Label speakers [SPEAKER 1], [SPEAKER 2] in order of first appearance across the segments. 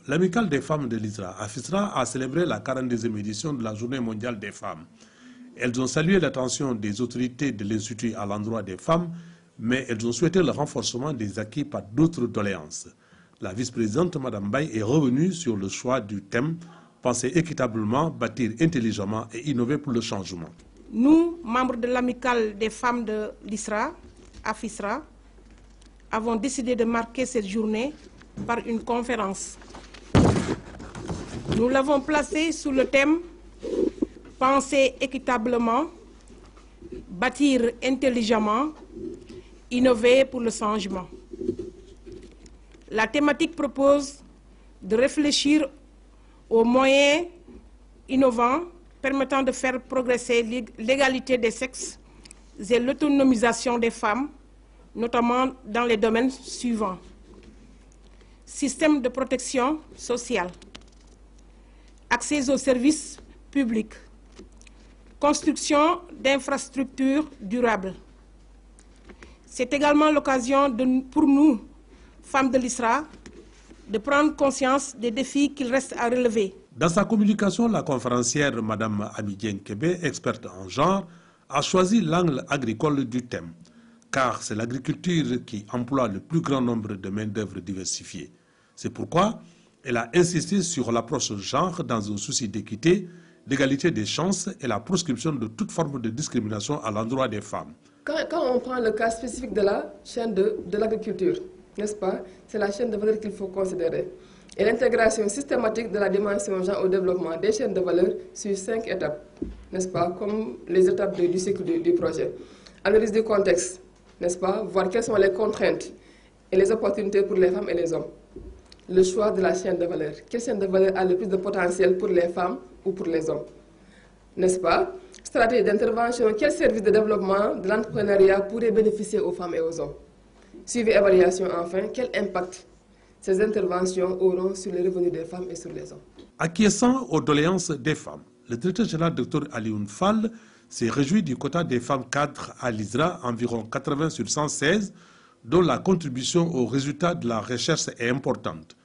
[SPEAKER 1] L'Amicale des femmes de l'ISRA, AFISRA, a célébré la 42e édition de la Journée mondiale des femmes. Elles ont salué l'attention des autorités de l'Institut à l'endroit des femmes, mais elles ont souhaité le renforcement des acquis par d'autres doléances. La vice-présidente, Mme Baye, est revenue sur le choix du thème « Penser équitablement, bâtir intelligemment et innover pour le changement ».
[SPEAKER 2] Nous, membres de l'Amicale des femmes de l'ISRA, AFISRA, avons décidé de marquer cette journée par une conférence. Nous l'avons placée sous le thème « Penser équitablement, bâtir intelligemment, innover pour le changement ». La thématique propose de réfléchir aux moyens innovants permettant de faire progresser l'égalité des sexes et l'autonomisation des femmes, notamment dans les domaines suivants: système de protection sociale, accès aux services publics, construction d'infrastructures durables. C'est également l'occasion pour nous, femmes de l'ISRA, de prendre conscience des défis qu'il reste à relever.
[SPEAKER 1] Dans sa communication, la conférencière Mme Abidjan Kébé, experte en genre, a choisi l'angle agricole du thème, car c'est l'agriculture qui emploie le plus grand nombre de main-d'œuvre diversifiée. C'est pourquoi elle a insisté sur l'approche genre dans un souci d'équité, d'égalité des chances et la proscription de toute forme de discrimination à l'endroit des femmes.
[SPEAKER 3] Quand on prend le cas spécifique de la chaîne de l'agriculture, n'est-ce pas, c'est la chaîne de valeur qu'il faut considérer. Et l'intégration systématique de la dimension genre au développement des chaînes de valeur sur 5 étapes, n'est-ce pas, comme les étapes du cycle du projet. Analyse du contexte, n'est-ce pas, voir quelles sont les contraintes et les opportunités pour les femmes et les hommes. Le choix de la chaîne de valeur. Quelle chaîne de valeur a le plus de potentiel pour les femmes ou pour les hommes, n'est-ce pas? Stratégie d'intervention. Quel service de développement de l'entrepreneuriat pourrait bénéficier aux femmes et aux hommes? Suivi et évaluation enfin. Quel impact ces interventions auront sur les revenus des femmes et sur les hommes?
[SPEAKER 1] Acquiesçant aux doléances des femmes, le directeur général Dr Alioune Fall s'est réjoui du quota des femmes cadres à l'ISRA, environ 80 sur 116, dont la contribution aux résultats de la recherche est importante.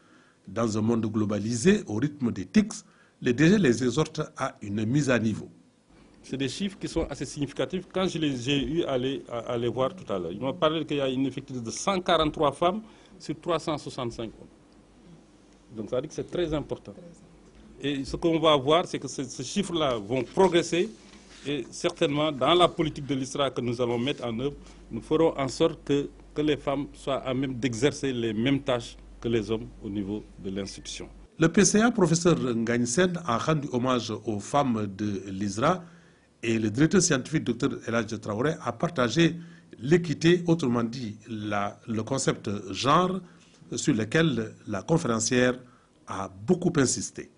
[SPEAKER 1] Dans un monde globalisé au rythme des TICS, les DG les exhortent à une mise à niveau.
[SPEAKER 4] C'est des chiffres qui sont assez significatifs. Quand j'ai eu à les voir tout à l'heure, ils m'ont parlé qu'il y a une effectif de 143 femmes sur 365 hommes. Donc ça veut dire que c'est très important. Et ce qu'on va voir, c'est que ces chiffres-là vont progresser. Et certainement, dans la politique de l'ISRA que nous allons mettre en œuvre, nous ferons en sorte que les femmes soient à même d'exercer les mêmes tâches que les hommes au niveau de l'institution.
[SPEAKER 1] Le PCA, professeur Ngagne Sène, a rendu hommage aux femmes de l'ISRA et le directeur scientifique, Dr Elhadji Traoré, a partagé l'équité, autrement dit le concept genre, sur lequel la conférencière a beaucoup insisté.